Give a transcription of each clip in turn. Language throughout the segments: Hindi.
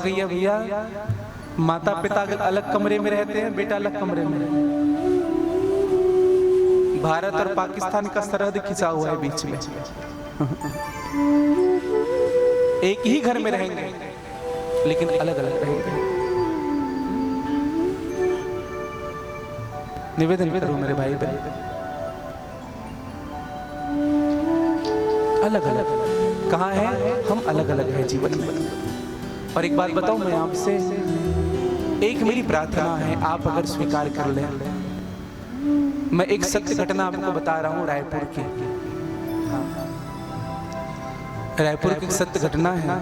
गई है भैया, माता पिता अलग कमरे में रहते हैं, बेटा अलग कमरे में रहते हैं। भारत और पाकिस्तान का सरहद खिंचा हुआ है बीच में। एक ही घर में रहेंगे लेकिन अलग अलग रहेंगे। निवेदन करूं मेरे भाई बहन, अलग अलग कहाँ है, हम अलग अलग है जीवन में। और एक बात बताऊं मैं आपसे, एक मेरी प्रार्थना है, आप अगर स्वीकार कर लें, मैं एक सत्य घटना आपको बता रहा हूं रायपुर की। रायपुर की सत्य घटना है।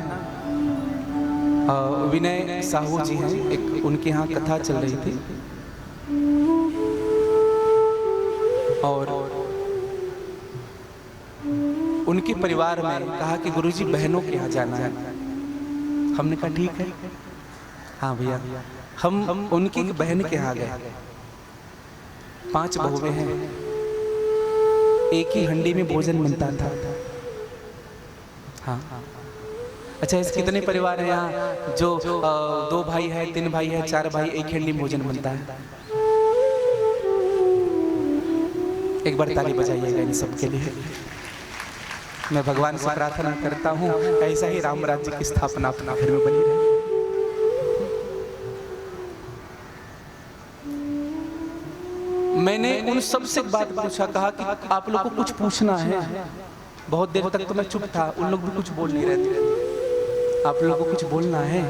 विनय साहू जी हैं, एक उनके यहाँ कथा चल रही थी और उनके परिवार में कहा कि गुरुजी बहनों के यहाँ जाना है। हमने कहा ठीक है, हाँ भैया। हम उनकी बहन के यहाँ गए। 5 बहुएं हैं, एक ही हंडी में भोजन बनता था। हाँ अच्छा, इस कितने परिवार हैं यहाँ जो 2 भाई है, 3 भाई है, 4 भाई, एक हंडी में भोजन बनता है? एक बार ताली बजाइएगा इन सब के लिए। मैं भगवान से प्रार्थना करता हूँ ऐसा ही राम राज्य की स्थापना अपना घर में बनी रहे। मैंने उन सब से एक बात पूछा, कहा कि आप लोगों को कुछ पूछना है? बहुत देर तक तो मैं चुप था, उन लोग भी कुछ बोल नहीं रहे थे। आप लोगों को कुछ बोलना है?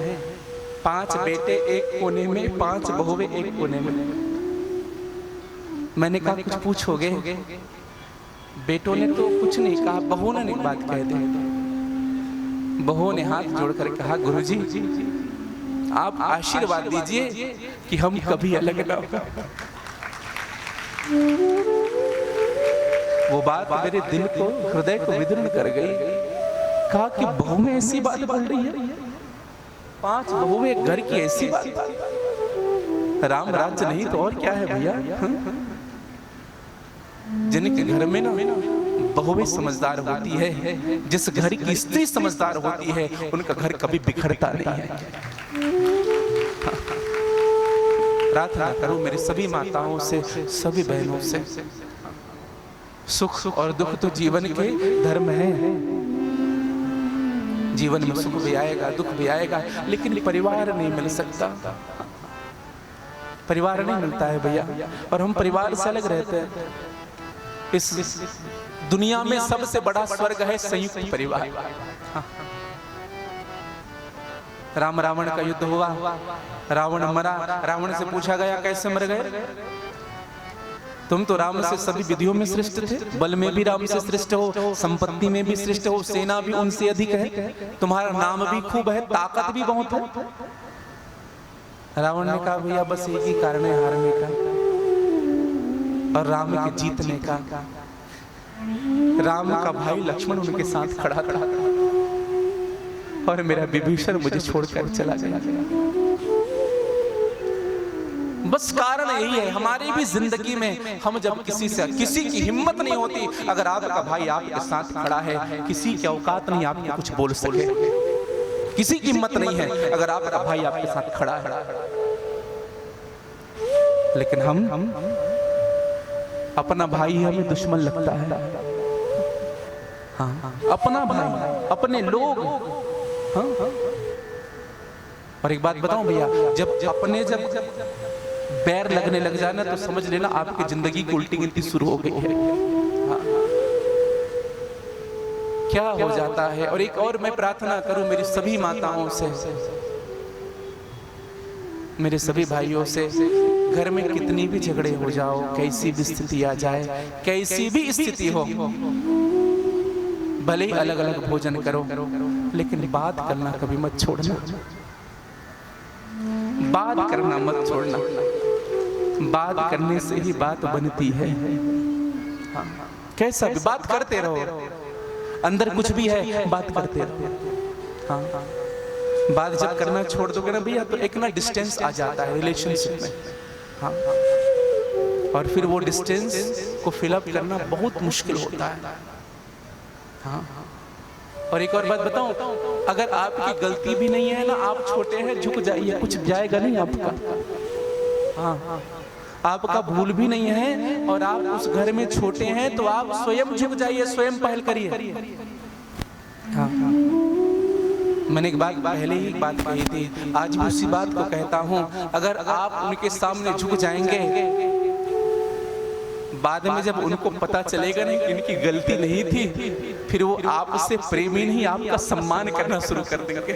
5 बेटे एक कोने में, 5 बहुएं एक कोने में। मैंने कहा कुछ पूछोगे? बेटों ने तो कुछ नहीं कहा, बहुओं ने एक बात कह दी। बहुओं ने हाथ जोड़कर कहा, गुरुजी आप आशीर्वाद दीजिए कि हम कभी अलग ना हो। वो बात मेरे दिल को, हृदय को विदीर्ण कर गई। कहा कि बहू में ऐसी बात बोल रही है, 5 बहुएं घर की ऐसी बात? राम राज्य नहीं तो और क्या है भैया। जिनके घर में ना बहुएं समझदार होती है, जिस घर की स्त्री समझदार होती है, उनका घर कभी बिखरता नहीं है। प्रार्थना करो मेरी सभी माताओं से, सभी बहनों से, सुख और दुख तो जीवन के धर्म है। जीवन में सुख भी आएगा, दुख भी आएगा, लेकिन परिवार नहीं मिल सकता। परिवार नहीं मिलता है भैया, और हम परिवार से अलग रहते हैं। इस दुनिया में सबसे बड़ा स्वर्ग है संयुक्त परिवार। राम रावण का युद्ध हुआ, रावण मरा। रावण से पूछा गया कैसे मर गए? तुम तो राम से सभी विधियों में श्रेष्ठ थे, बल में भी राम से श्रेष्ठ हो, संपत्ति में भी श्रेष्ठ हो, सेना भी उनसे अधिक है, तुम्हारा नाम भी खूब है, ताकत भी बहुत है। रावण ने कहा भैया बस एक ही कारण है हारने का और राम के जीतने का। राम का भाई लक्ष्मण उनके साथ खड़ा था और मेरा विभीषण मुझे छोड़कर चला गया। बस कारण यही है। हमारी भी जिंदगी में हम जब किसी की हिम्मत नहीं होती, अगर आपका भाई आपके साथ खड़ा है, किसी की औकात नहीं आपको कुछ बोल सके। किसी की हिम्मत नहीं है अगर आपका भाई आपके साथ खड़ा है। लेकिन हम अपना भाई हमें दुश्मन लगता है। हाँ, अपना भाई, अपने लोग। हाँ, और एक बात बताऊं भैया, जब बैर लगने लग जाना तो समझ लेना आपकी जिंदगी की उल्टी गिनती शुरू हो गई है। हाँ, क्या हो जाता है। और एक और मैं प्रार्थना करूं मेरी सभी माताओं से, मेरे सभी भाइयों से, घर में कितनी भी झगड़े हो जाओ, कैसी भी स्थिति आ जाए, कैसी भी स्थिति हो, भले ही अलग अलग भोजन करो, लेकिन बात करना कभी मत छोड़ना। बात करना मत छोड़ना। बात करने से ही बात बनती है। हाँ, कैसा भी बात करते रहो, अंदर कुछ भी है बात करते रहो। हाँ, बात जब करना छोड़ दोगे ना भैया तो एक ना डिस्टेंस आ जाता है रिलेशनशिप में। हाँ, और फिर वो डिस्टेंस को फिलअप करना बहुत मुश्किल होता है। हाँ, और एक और बात बताऊं, अगर आपकी गलती भी नहीं है ना, आप छोटे हैं, झुक जाइए, कुछ जाएगा नहीं आपका। हाँ, आपका भूल भी नहीं है और आप उस घर में छोटे हैं, तो आप स्वयं झुक जाइए, स्वयं पहल करिए। हाँ, मैंने एक बात पहले ही एक बात कही थी, आज भी उसी बात को कहता हूं, अगर आप उनके सामने झुक जाएंगे, बाद में जब उनको पता चलेगा नहीं कि इनकी गलती नहीं थी, फिर वो आपसे प्रेम ही नहीं, आपका सम्मान करना शुरू कर देंगे।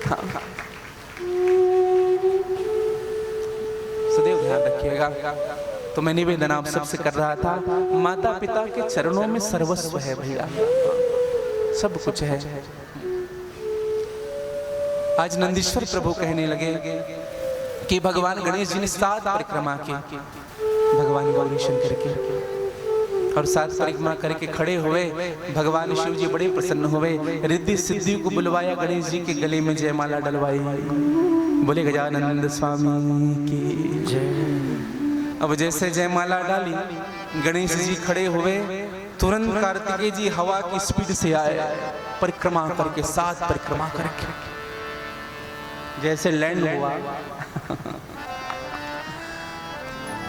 हाँ, सदैव ध्यान रखिएगा। तो मैं निवेदन आप सबसे कर रहा था, माता पिता के चरणों में सर्वस्व है भैया, सब कुछ है। आज नंदीश्वर प्रभु कहने लगे कि भगवान गणेश जी ने 7 परिक्रमा की, भगवान गौरी शंकर के, और 7 परिक्रमा करके खड़े हुए। भगवान शिव जी बड़े प्रसन्न हुए, रिद्धि सिद्धि को बुलवाया, गणेश जी के गले में जयमाला डलवाई। बोले गजानंद स्वामी की जय। अब जैसे जयमाला डाली, गणेश जी खड़े हुए, तुरंत कार्तिकेय जी हवा की स्पीड से आए, परिक्रमा करके 7 परिक्रमा करके जैसे लैंड हुआ।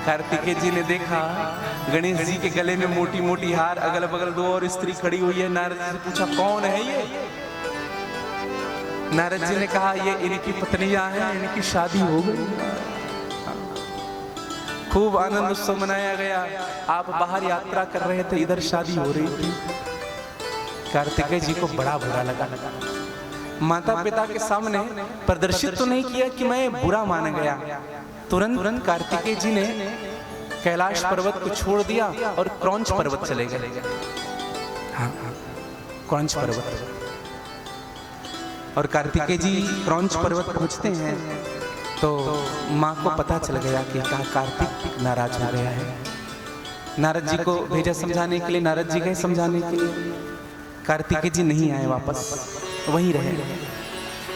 कार्तिकेय जी ने देखा गणेश जी के गले में मोटी मोटी हार, अगल बगल 2 और स्त्री खड़ी हुई है। नारद जी से पूछा कौन है ये? नारद जी ने कहा ये इनकी पत्नियां हैं, इनकी शादी हो गई। खूब आनंद उत्सव मनाया गया। आप बाहर यात्रा कर रहे थे, इधर शादी हो रही थी। कार्तिकेय जी को बड़ा बुरा लगा। माता पिता के सामने प्रदर्शित तो नहीं किया कि मैं बुरा मान गया। तुरंत कार्तिकेय जी ने कैलाश पर्वत को छोड़ दिया और क्रौंच पर्वत चले गए। हाँ, क्रौंच पर्वत। और कार्तिकेय जी क्रौंच पर्वत पहुंचते हैं तो माँ को पता चल गया कि कार्तिक नाराज हो गया है। नारद जी को भेजा समझाने के लिए, नारद जी गए समझाने के लिए, कार्तिकेय जी नहीं आए वापस, वहीं रहे।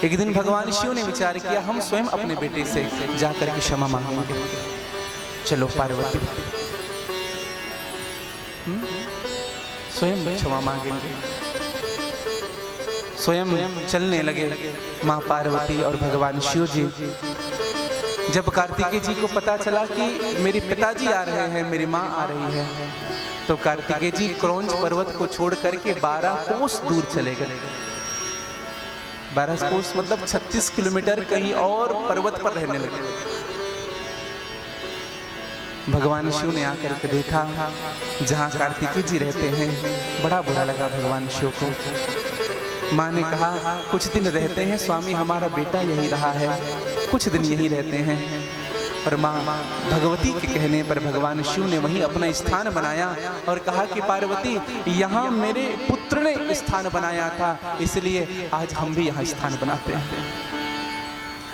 एक दिन भगवान शिव ने विचार किया, हम स्वयं अपने बेटे से जाकर के क्षमा मांगेंगे। चलो पार्वती, स्वयं क्षमा मांगेंगे। स्वयं चलने लगे माँ पार्वती और भगवान शिव जी। जब कार्तिकेय जी को पता चला कि मेरे पिताजी आ रहे हैं, मेरी माँ आ रही है, तो कार्तिकेय जी क्रौंच पर्वत को छोड़ करके 12 कोस दूर चले गए। 12 कोस मतलब 36 किलोमीटर कहीं और पर्वत पर रहने लगे। भगवान शिव ने आकर के देखा जहाँ कार्तिकेय जी रहते हैं, बड़ा बुरा लगा भगवान शिव को। माँ ने कहा कुछ दिन रहते हैं स्वामी, हमारा बेटा यही रहा है, कुछ दिन यही रहते हैं। और माँ भगवती के कहने पर भगवान शिव ने वहीं अपना स्थान बनाया और कहा कि पार्वती, यहाँ मेरे पुत्र ने स्थान बनाया था, इसलिए आज हम भी यहाँ स्थान बनाते हैं।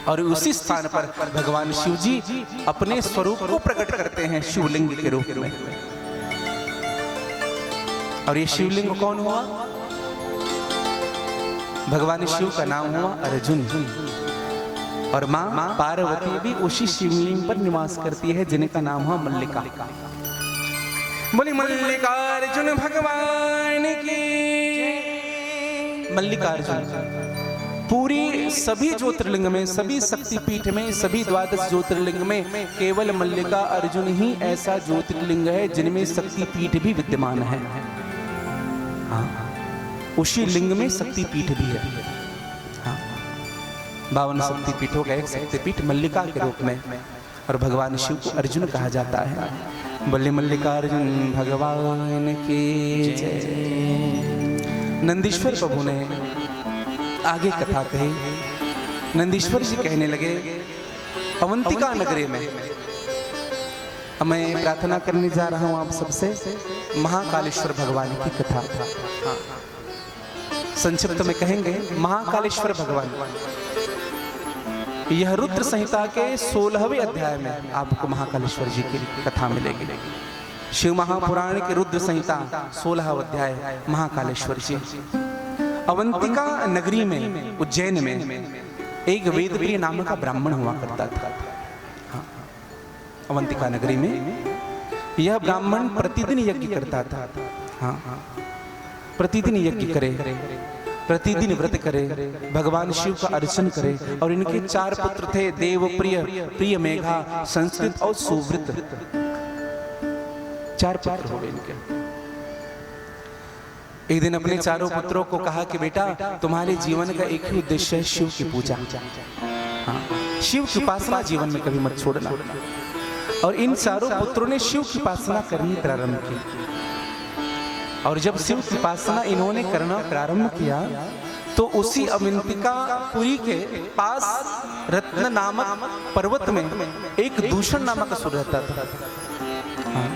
और उसी स्थान पर भगवान शिव जी अपने स्वरूप को प्रकट करते हैं शिवलिंग के रूप में। और ये शिवलिंग कौन हुआ? भगवान शिव का नाम हुआ अर्जुन। और माँ पार्वती भी उसी शिवलिंग पर निवास करती है जिनका नाम हुआ मल्लिका। बोली मल्लिकार्जुन भगवान की। मल्लिकार्जुन पूरी सभी ज्योतिर्लिंग में, सभी शक्तिपीठ में, सभी 12 ज्योतिर्लिंग में केवल मल्लिका अर्जुन ही ऐसा ज्योतिर्लिंग है जिनमें शक्तिपीठ भी विद्यमान है। हाँ, उसी लिंग में शक्तिपीठ भी है। हाँ, 52 शक्तिपीठों का एक शक्तिपीठ मल्लिका के रूप में। और भगवान शिव को अर्जुन कहा जाता है। बोले मल्लिकार्जुन भगवान की जय। नंदीश्वर प्रभु ने आगे कथा कही। नंदीश्वर जी कहने लगे अवंतिका नगरी में, मैं प्रार्थना करने जा रहा हूं आप सबसे महाकालेश्वर भगवान की कथा। संक्षिप्त में कहेंगे महाकालेश्वर भगवान, यह रुद्र संहिता के 16वें अध्याय में आपको महाकालेश्वर जी की कथा मिलेगी। शिव महापुराण के रुद्र संहिता 16वां अध्याय महाकालेश्वर जी। अवंतिका नगरी में, उज्जैन में एक वेदप्रिय नाम का ब्राह्मण हुआ करता था। हाँ, अवंतिका नगरी में यह ब्राह्मण प्रतिदिन यज्ञ करता था। हाँ, प्रतिदिन यज्ञ करे, प्रतिदिन व्रत करे, भगवान शिव का अर्चन करे। और इनके 4 पुत्र थे, देवप्रिय, प्रिय मेघा, संस्कृत और सुव्रत। 4 पुत्र हो गए इनके। एक दिन अपने चारों पुत्रों को कहा कि बेटा तुम्हारे जीवन का एक ही उद्देश्य है, शिव की पूजा। हाँ, शिव की उपासना जीवन में कभी मत छोड़ना। और इन चारों पुत्रों ने शिव की उपासना करनी प्रारंभ की। और जब शिव की उपासना इन्होंने करना प्रारंभ किया तो उसी अवंतिकापुरी के पास रत्न नामक पर्वत में एक दूषण नामक असुर रहता था। हाँ,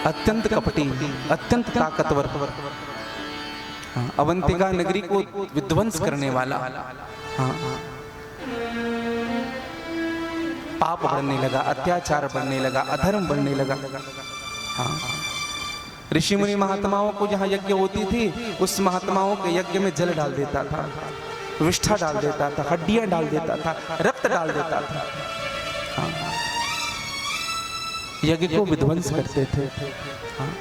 अत्यंत कपटी, अत्यंत ताकतवर, अवंतिका नगरी को विध्वंस करने वाला। हाँ, पाप बढ़ने लगा, अत्याचार बढ़ने लगा, अधर्म बढ़ने लगा। हाँ, ऋषि मुनि महात्माओं को जहाँ यज्ञ होती थी उस महात्माओं के यज्ञ में जल डाल देता था, विष्ठा डाल देता था, हड्डियां डाल देता था, रक्त डाल देता था। हाँ, यज्ञ को विध्वंस करते थे। हाँ,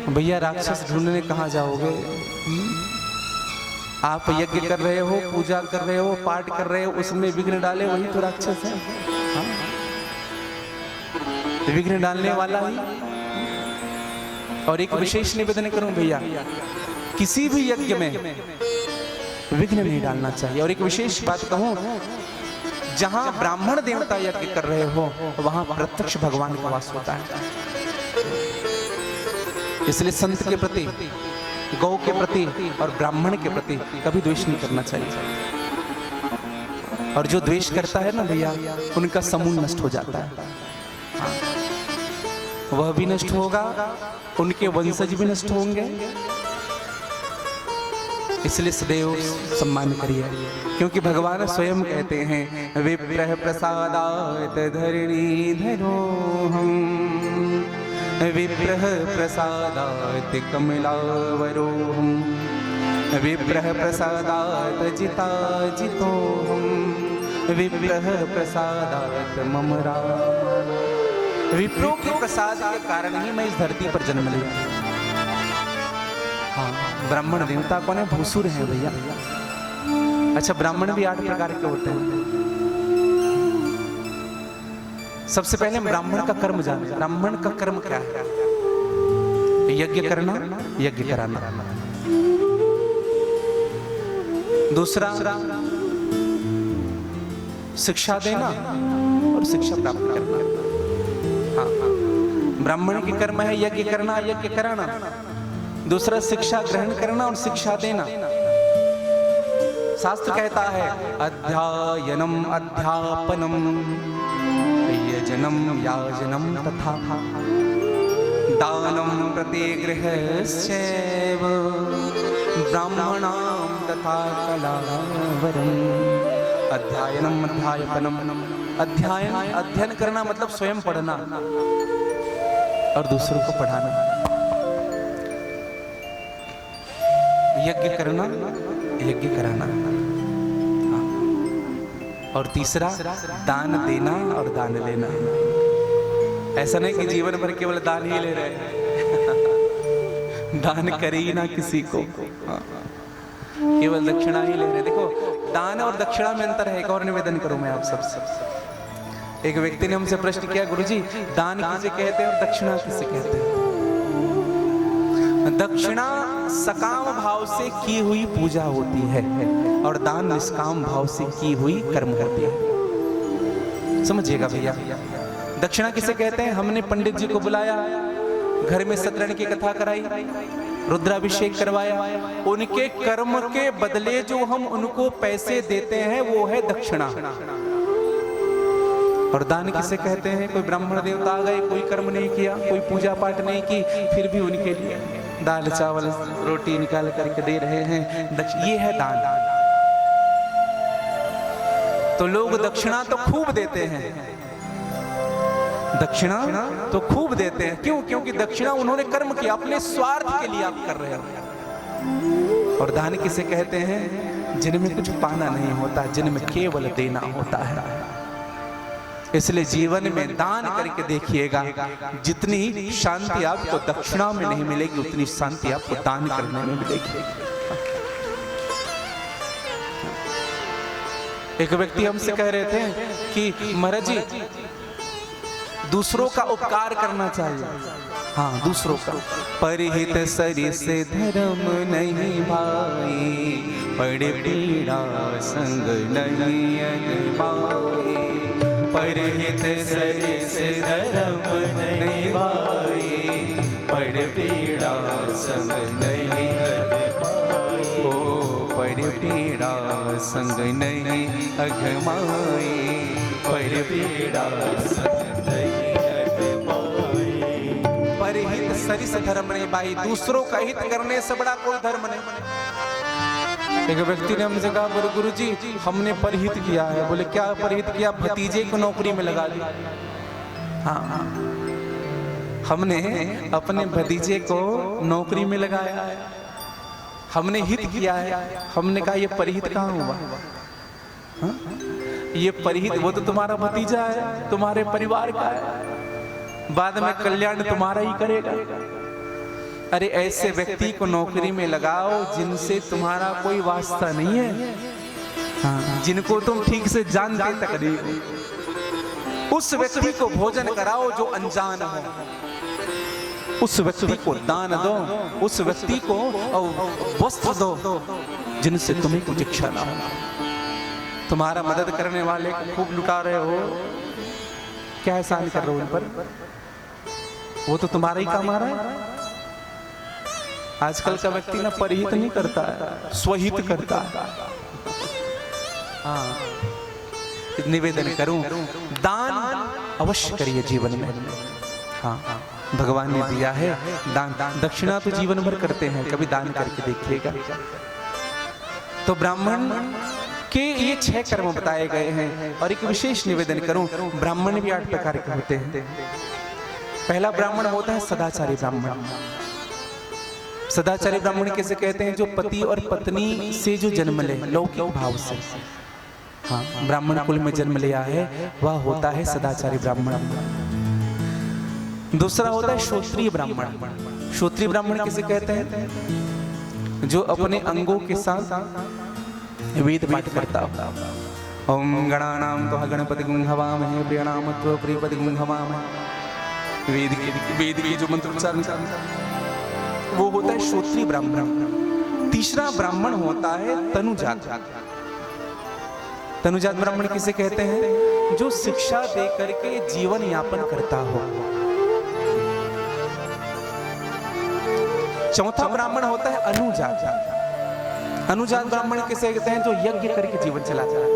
भैया राक्षस ढूंढने कहाँ जाओगे? आप यज्ञ कर रहे हो, पूजा कर रहे हो, पाठ कर रहे हो, उसमें विघ्न डाले वही तो राक्षस है। हाँ? विघ्न डालने वाला ही। और एक विशेष निवेदन करूं भैया, किसी भी यज्ञ में विघ्न नहीं डालना चाहिए। और एक विशेष बात कहूं, जहां ब्राह्मण देवता यज्ञ कर रहे हो वहां प्रत्यक्ष भगवान का वास होता है। इसलिए संत के प्रति, गौ के प्रति और ब्राह्मण के प्रति कभी द्वेष नहीं करना चाहिए। और जो द्वेष करता है ना भैया, उनका समूह नष्ट हो जाता है। वह भी नष्ट होगा, उनके वंशज भी नष्ट होंगे। इसलिए सदैव सम्मान करिए, क्योंकि भगवान स्वयं कहते हैं विप्रह प्रसादात धरणी धरोहम, विप्रह प्रसादात कमलावरोहम, विप्रह प्रसादात जिता जितोहम, विप्रह प्रसादात मम राम। विप्रो के प्रसाद के कारण ही मैं इस धरती पर जन्म लिया। हाँ, ब्राह्मण देवता कौन है? भूसुर है भैया। अच्छा, ब्राह्मण भी 8 प्रकार के होते हैं। सबसे पहले ब्राह्मण का कर्म जाने। ब्राह्मण का कर्म क्या है? यज्ञ करना, यज्ञ कराना। दूसरा शिक्षा देना और शिक्षा प्राप्त करना। हाँ, ब्राह्मण की कर्म है यज्ञ करना, यज्ञ कराना। दूसरा शिक्षा ग्रहण करना और शिक्षा देना। शास्त्र कहता है अध्ययनम अध्यापनम यजनम याजनम तथा दानम प्रतिगृहश्चैव ब्राह्मणां तथा कलावरम। अध्ययनम अध्यापनम, अध्ययन करना मतलब स्वयं पढ़ना और दूसरों को पढ़ाना। यज्ञ करना, यज्ञ कराना। और तीसरा दान देना और दान लेना। ऐसा नहीं कि जीवन भर केवल दान ही ले रहे हैं, दान करे ही ना किसी को, केवल दक्षिणा ही ले रहे। देखो, दान और दक्षिणा में अंतर है। एक और निवेदन करूं मैं आप सबसे। एक व्यक्ति ने हमसे प्रश्न किया, गुरुजी दान किसे कहते हैं और दक्षिणा किसे कहते हैं? दक्षिणा सकाम भाव से की हुई पूजा होती है और दान निष्काम भाव से की हुई कर्म होती है। समझिएगा भैया, दक्षिणा किसे कहते हैं? हमने पंडित जी को बुलाया, घर में सतरण की कथा कराई, रुद्राभिषेक करवाया, उनके कर्म के बदले जो हम उनको पैसे देते हैं वो है दक्षिणा। और दान किसे कहते हैं? कोई ब्राह्मण देवता आ गए, कोई कर्म नहीं किया, कोई पूजा पाठ नहीं की, फिर भी उनके लिए दाल चावल रोटी निकाल करके दे रहे हैं, ये है दान। तो लोग दक्षिणा तो खूब देते हैं, दक्षिणा तो खूब देते हैं। क्यों? क्योंकि दक्षिणा उन्होंने कर्म किया, अपने स्वार्थ के लिए आप कर रहे हो। और दान किसे कहते हैं? जिनमें कुछ पाना नहीं होता, जिनमें केवल देना होता है। इसलिए जीवन में दान करके देखिएगा, जितनी शांति आपको दक्षिणा में नहीं मिलेगी उतनी शांति आपको दान करने में मिलेगी। एक व्यक्ति हमसे कह रहे थे कि महाराज जी दूसरों का उपकार करना चाहिए। हाँ, दूसरों का। परिहित सरि से धर्म नहीं भाई, पड़े पीड़ा संग नहीं अनभाई। परिहित सरि से धर्म नहीं भाई, पड़े पीड़ा संग नहीं अनभाई। ओ पड़े पीड़ा संग नहीं अघमाई, पड़े पीड़ा संग नहीं। परिहित सरि से धर्म नहीं भाई, दूसरों का हित करने से बड़ा कोई धर्म नहीं। एक व्यक्ति ने हमसे कहा, बोले गुरुजी हमने परहित किया है। बोले क्या परहित किया? भतीजे को नौकरी में लगा दिया। हाँ, हमने अपने भतीजे को नौकरी में लगाया है, हमने हित किया है। हमने कहा ये परहित कहाँ हुआ? हाँ? ये परहित वो तो तुम्हारा भतीजा है, तुम्हारे परिवार का है, बाद में कल्याण तुम्हारा ही करेगा। अरे ऐसे व्यक्ति को नौकरी में लगाओ जिनसे तुम्हारा कोई वास्ता नहीं है, हाँ, जिनको तुम ठीक से जानते तक नहीं। उस व्यक्ति को भोजन कराओ जो अनजान हो, उस व्यक्ति को दान दो, उस व्यक्ति को वस्त्र दो जिनसे तुम्हें कुछ इच्छा ना हो। तुम्हारा मदद करने वाले को खूब लुटा रहे हो, क्या एहसान कर रहे हो उन पर? वो तो तुम्हारा ही काम आ रहा है। आजकल का व्यक्ति ना परहित नहीं करता है, स्वहित करता है। हाँ, निवेदन करूं, दान अवश्य करिए जीवन में। हाँ, भगवान ने दिया है दान। दक्षिणा तो जीवन भर करते हैं, कभी दान करके देखिएगा। तो ब्राह्मण के ये 6 कर्म बताए गए हैं। और एक विशेष निवेदन करूं, ब्राह्मण भी 8 प्रकार के होते हैं। पहला ब्राह्मण होता है सदाचारी ब्राह्मण। सदाचारी ब्राह्मण कैसे कहते हैं? जो पति और पत्नी से जो जन्म ले, लौकिक भाव से, हाँ, ब्राह्मण कुल में जन्म लिया है, वह होता है सदाचारी ब्राह्मण। दूसरा होता है श्रोत्रिय ब्राह्मण। श्रोत्रिय ब्राह्मण किसे कहते हैं? जो अपने अंगों के साथ वेद पाठ करता हो। ओम गणानां त्वा गणपतिं हवामहे, प्रियणाम त्वा प्रियपतिं हवामहे। वेद के जो मंत्र उच्चारण वो होता है श्रोत्रिय ब्राह्मण। तीसरा ब्राह्मण होता है तनुजात। तनुजात ब्राह्मण किसे कहते हैं? जो शिक्षा दे करके जीवन यापन करता हो। चौथा ब्राह्मण होता है अनुजात। अनुजात ब्राह्मण किसे कहते हैं? जो यज्ञ करके जीवन चलाता है,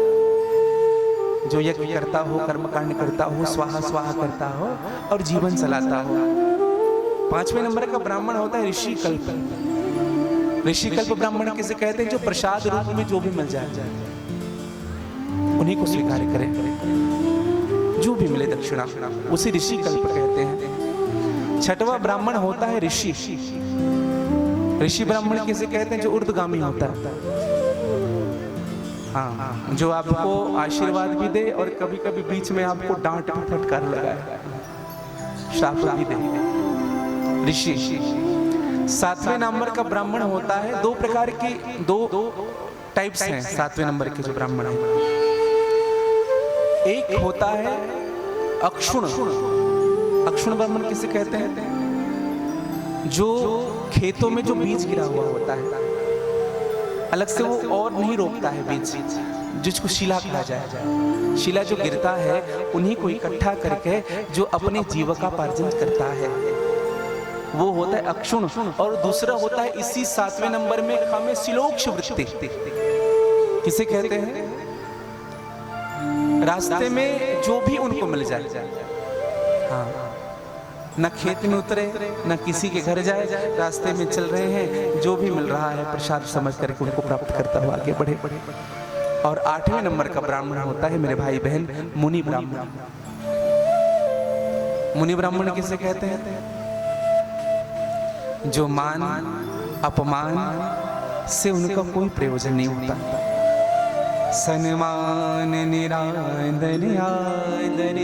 जो यज्ञ करता हो, कर्मकांड करता हो, स्वाहा स्वाहा करता हो और जीवन चलाता हो। 5वें नंबर का ब्राह्मण होता है ऋषि कल्प। ऋषि कल्प ब्राह्मण किसे कहते हैं? जो प्रसाद रूप में जो भी मिल जाए उन्हीं को स्वीकार करें, जो भी मिले दक्षिणा उसे ऋषि कल्प कहते हैं। 6वां ब्राह्मण होता है ऋषि। ऋषि ब्राह्मण किसे कहते हैं? जो ऊर्ध्वगामी होता है, हाँ, जो आपको आशीर्वाद भी दे और कभी कभी बीच में आपको डांट भी फटकार लगाए, श्राप भी दे, ऋषि। 7वें नंबर का ब्राह्मण होता है, 2 प्रकार की 2 टाइप्स हैं 7वें नंबर के जो ब्राह्मण हैं। एक होता है अक्षुण। अक्षुण ब्राह्मण किसे कहते हैं? जो खेतों में जो बीज गिरा हुआ होता है, अलग से वो और नहीं रोकता है बीज, जिसको शिला कहा जाए। शिला जो गिरता है उन्हीं को इकट्ठा करके जो अपने जीविकोपार्जन करता है, वो होता है अक्षुण। और दूसरा होता है इसी 7वें नंबर में हमें शिलोक्ष वृत्ति। किसे कहते हैं? रास्ते में जो भी उनको मिल जाए, हाँ, न खेत में उतरे न किसी के घर जाए, रास्ते में चल रहे हैं, जो भी मिल रहा है प्रसाद समझ करके उनको प्राप्त करता हुआ आगे बढ़े। और 8वें नंबर का ब्राह्मण होता है मेरे भाई बहन मुनि ब्राह्मण। मुनि ब्राह्मण किसे कहते हैं? जो मान अपमान से उनका कोई प्रयोजन नहीं होता, सन्मान निरादन आदर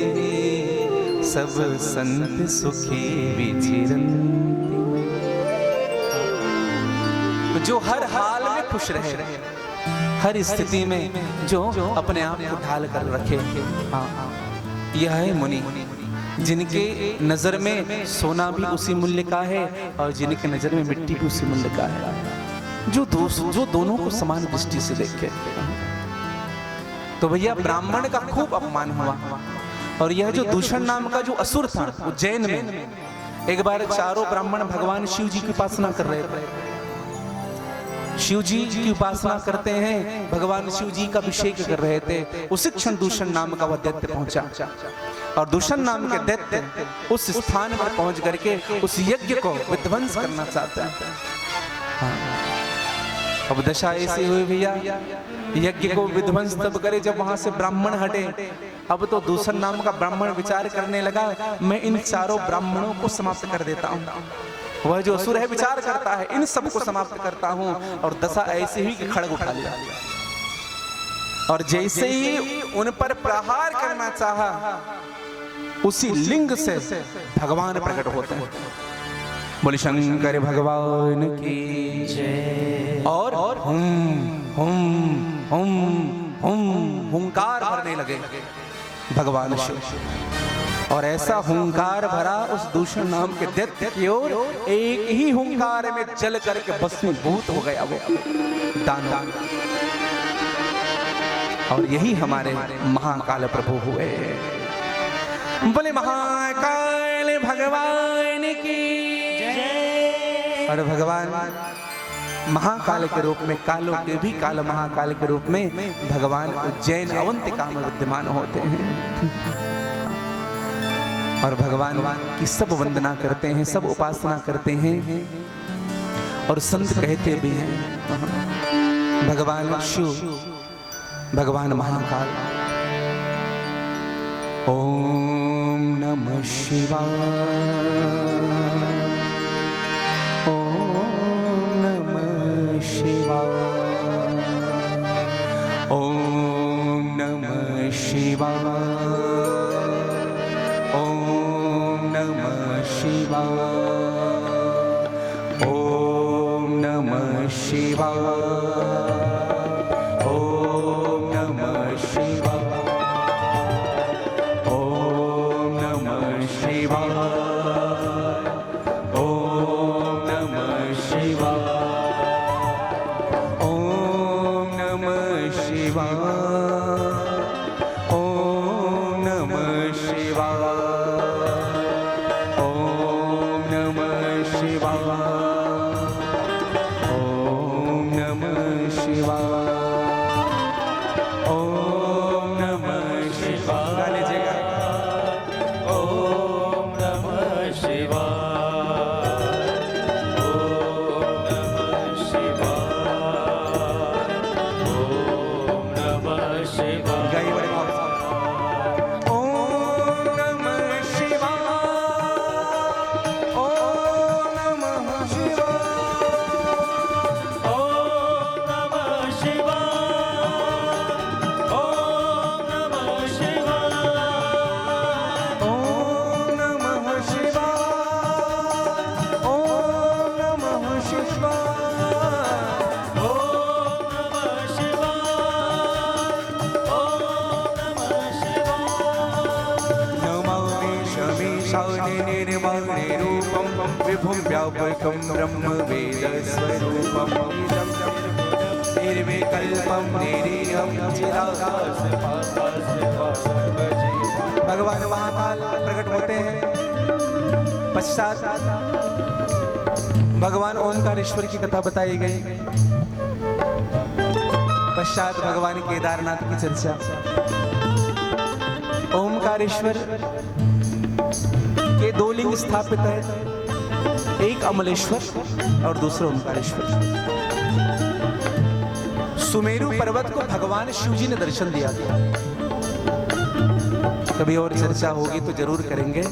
सब संत सुखी विचरन्ति। जो हर हाल में खुश रहे, हर स्थिति में जो अपने आप को ढाल कर रखे। यह है मुनि, जिनके नजर में सोना भी उसी मूल्य का है और जिनके नजर में मिट्टी भी उसी मूल्य का है, जो दोनों को समान दृष्टि से देखे। तो भैया ब्राह्मण का खूब अपमान हुआ। और यह जो दूषण नाम का जो असुर था उज्जैन में, एक बार चारों ब्राह्मण भगवान शिव जी की उपासना कर रहे थे। शिव जी की उपासना करते हैं, भगवान शिव जी का अभिषेक कर रहे थे। उसी क्षण दूषण नाम का वह दैत्य पहुंचा और दूषण नाम के दैत्य उस स्थान पर पहुंच करके उस यज्ञ को विध्वंस करना चाहते हैं। अब दशा ऐसी हुई भैया, यज्ञ को विध्वंस तब करे जब वहां से ब्राह्मण हटे। अब तो दूषण नाम का ब्राह्मण विचार करने लगा, मैं इन चारों ब्राह्मणों को समाप्त कर देता हूं। वह जो असुर है विचार करता है, इन सबको समाप्त करता हूं। और दशा ऐसी हुई कि खड्ग उठा लिया और जैसे ही उन पर प्रहार करना चाहा, उसी लिंग से भगवान प्रकट होते हैं। बोले शंकर भगवान की जय। और हुंकार भरने लगे भगवान शिव। और ऐसा हुंकार भरा उस दूषण नाम के दैत्य की ओर, एक ही हुंकार में जल करके भस्मीभूत हो गया वो दानव। और यही हमारे महाकाल प्रभु हुए। बोले महाकाल भगवान की जय। और भगवान महाकाल के रूप में, कालों के भी काल महाकाल के रूप में भगवान उज्जैन अवंतिका में विद्यमान होते हैं। और भगवान की सब वंदना करते हैं, सब उपासना करते हैं। और संत कहते भी हैं भगवान शिव, भगवान महाकाल। ओम नमः शिवाय, ओम नमः शिवाय, ओम नमः शिवाय, ओम नमः शिवाय, ओम नमः शिवाय, ओम नमः शिवाय, ओम नमः शिवाय, ओम नमः शिवाय, ओम नमः शिवाय, ओम नमः शिवाय, ओम नमः शिवाय, ओम नमः शिवाय, ओम नमः शिवाय। गा लीजिएगा। ओम नमः शिवाय, ओम नमः शिवाय, ओम नमः शिवाय। गाइए बड़े भाव से। ओम नमः शिवाय, ओम नमः शिवाय, ओम नमः शिवाय, ओम नमः शिवाय, ओम नमः शिवाय, ओम नमः शिवाय, ओम नमः शिवाय, नमामि शमीशानि निर्मले रूपं विभुं व्यापकं ब्रह्म वेदस्वरूपं निर्विकल्पं निरीहं भगवान महाकाल प्रकट होते हैं। पश्चात भगवान ओंकारेश्वर की कथा बताई गई। पश्चात भगवान केदारनाथ की चर्चा। ओंकारेश्वर के दो लिंग स्थापित है, एक अमलेश्वर और दूसरा ओंकारेश्वर। सुमेरु पर्वत को भगवान शिव जी ने दर्शन दिया था। कभी और चर्चा होगी तो जरूर करेंगे।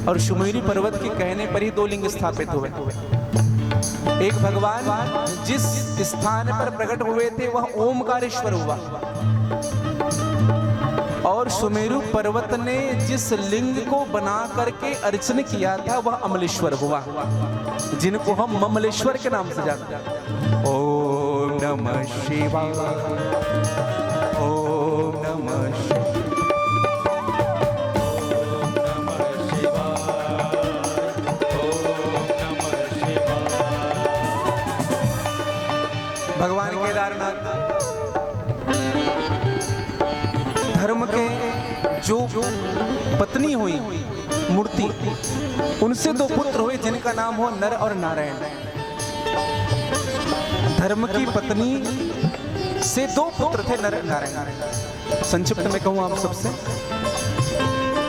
और सुमेरु पर्वत के कहने पर ही दो लिंग स्थापित हुए। एक भगवान जिस स्थान पर प्रकट हुए थे वह ओमकारेश्वर हुआ, और सुमेरु पर्वत ने जिस लिंग को बना करके अर्चन किया था वह अमलेश्वर हुआ, जिनको हम ममलेश्वर के नाम से जानते हैं। ओम नमः शिवाय, ओम नमः शिवाय। भगवान केदारनाथ धर्म के जो पत्नी हुई मूर्ति, उनसे दो पुत्र हुए जिनका नाम हो नर और नारायण। धर्म की पत्नी से दो पुत्र थे नर नारायण, संक्षिप्त में कहूं आप सबसे।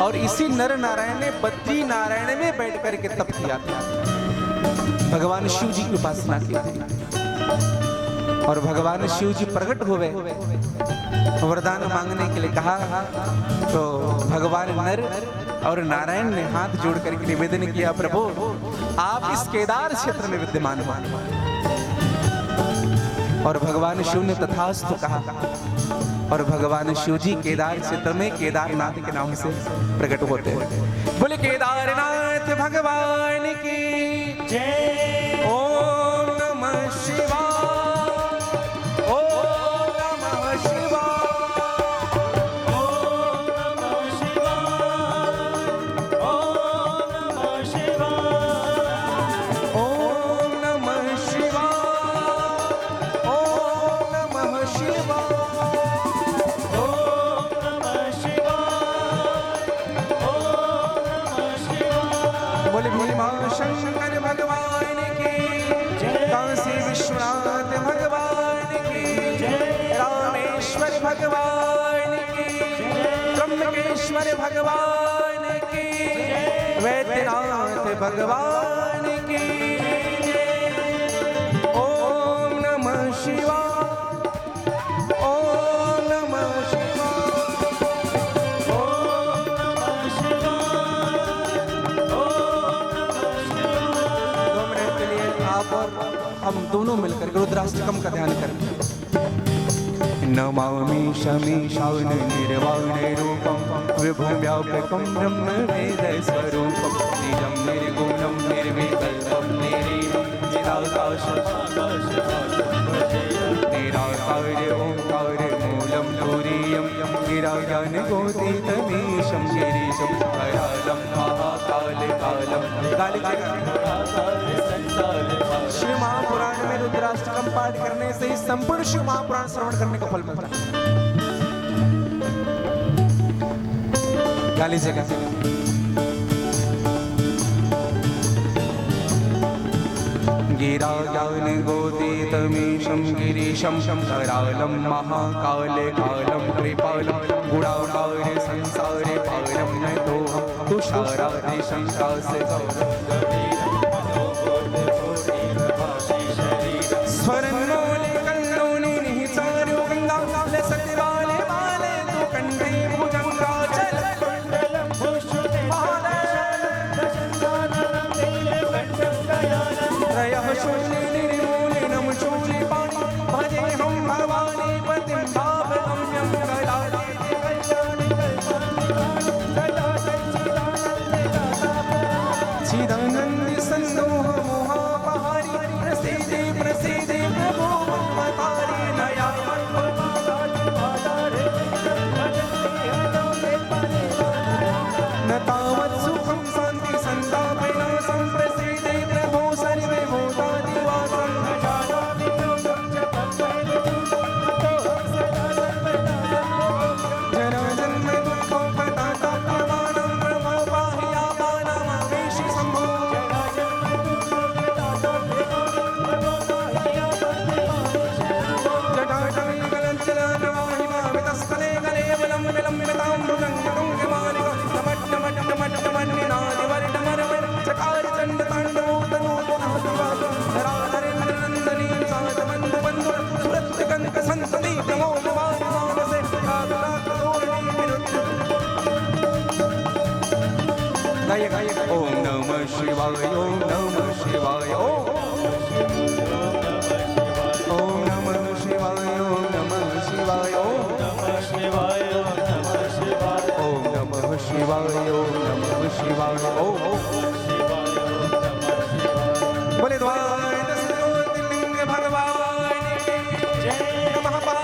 और इसी नर नारायण ने बद्री नारायण में बैठ करके तप किया था, भगवान शिव जी की उपासना की थी। और भगवान शिव जी प्रकट हुए, वरदान मांगने के लिए कहा, तो भगवान नर और नारायण ने हाथ जोड़ करके निवेदन किया, प्रभु आप इस केदार क्षेत्र में विद्यमान हो। और भगवान शिव ने तथास्तु कहा, और भगवान शिव जी केदार क्षेत्र में केदारनाथ के नाम से प्रकट होते हैं। बोले केदारनाथ भगवान की जय। ओम नमः शिवाय, शंकर भगवान की, काशी विश्वनाथ भगवान की, रामेश्वर भगवान की, त्र्यंबकेश्वर भगवान की, वैद्यनाथ भगवान की। ओम नमः शिवाय, ओम नमः शिवाय, ओम नमः शिवाय, हम दोनों मिलकर रुद्राष्टकम का ध्यान करें। नमामि शमीशान निर्वाण रूपम विभुं व्यापकं ब्रह्म वेद स्वरूपम निजं निर्गुणं निर्विकल्पं निराकार ओंकार मूलं तुरीयं गिराज्ञान गोतीतमीशं गिरीशं करालं महाकाल शिव महापुराण में रुद्राष्टकम पाठ करने से ही संपूर्ण शिव महापुराण श्रवण करने का फल मिलता है। गाली से गिरा ज्ञान गोतीतमीशं गिरीशं करालं महाकाले कालं कृपालं गुणाकारे संसारे पारं नतोऽहं तुषारादिशंकासे स्वरन्मूले कल्लोनि निहितारो गंगा लसति वाले वाले तु कंठे भुजंगाचल कुंडलं भूषुते महादशनं दशनाननं नीलकण्ठं दयानं त्रयः शून्ये निर्मूले नम शून्ये पाणि भजे हम भवानी पतिं भावगम्यं कलाले कल्याणि कल्पानि सदा चिदानंद संदोह मोहापहारी प्रसीदे प्रसीदे प्रभो ममतारे नया न तावत् सुखं शान्ति संतापनाशं प्रसीदे प्रभो सर्वे भूतादिवासं जरा जन्म दुःखोपतातापमानं ब्रह्म पाह्यापानमवेशि शम्भो जटाटविकलञ्चलप्रवाहिमावितस्थले कलेवलं विलम्बितां भुजङ्गतुङ्गमालिकं नमट्टमट्टमट्टमन्निनादिवर्णमरवर चकारचण्डताण्डवोतनूतनहस्तवासं धराधरेन्द्रनन्दनीं साधबन्धुबन्धु सुरत्कनकसन्तति प्रमोदवारिमानसे काकराकतोरणी विरुद्ध गाय गाय ओम नमः शिवाय, ओम नमः शिवाय, ओम शिवाय ओम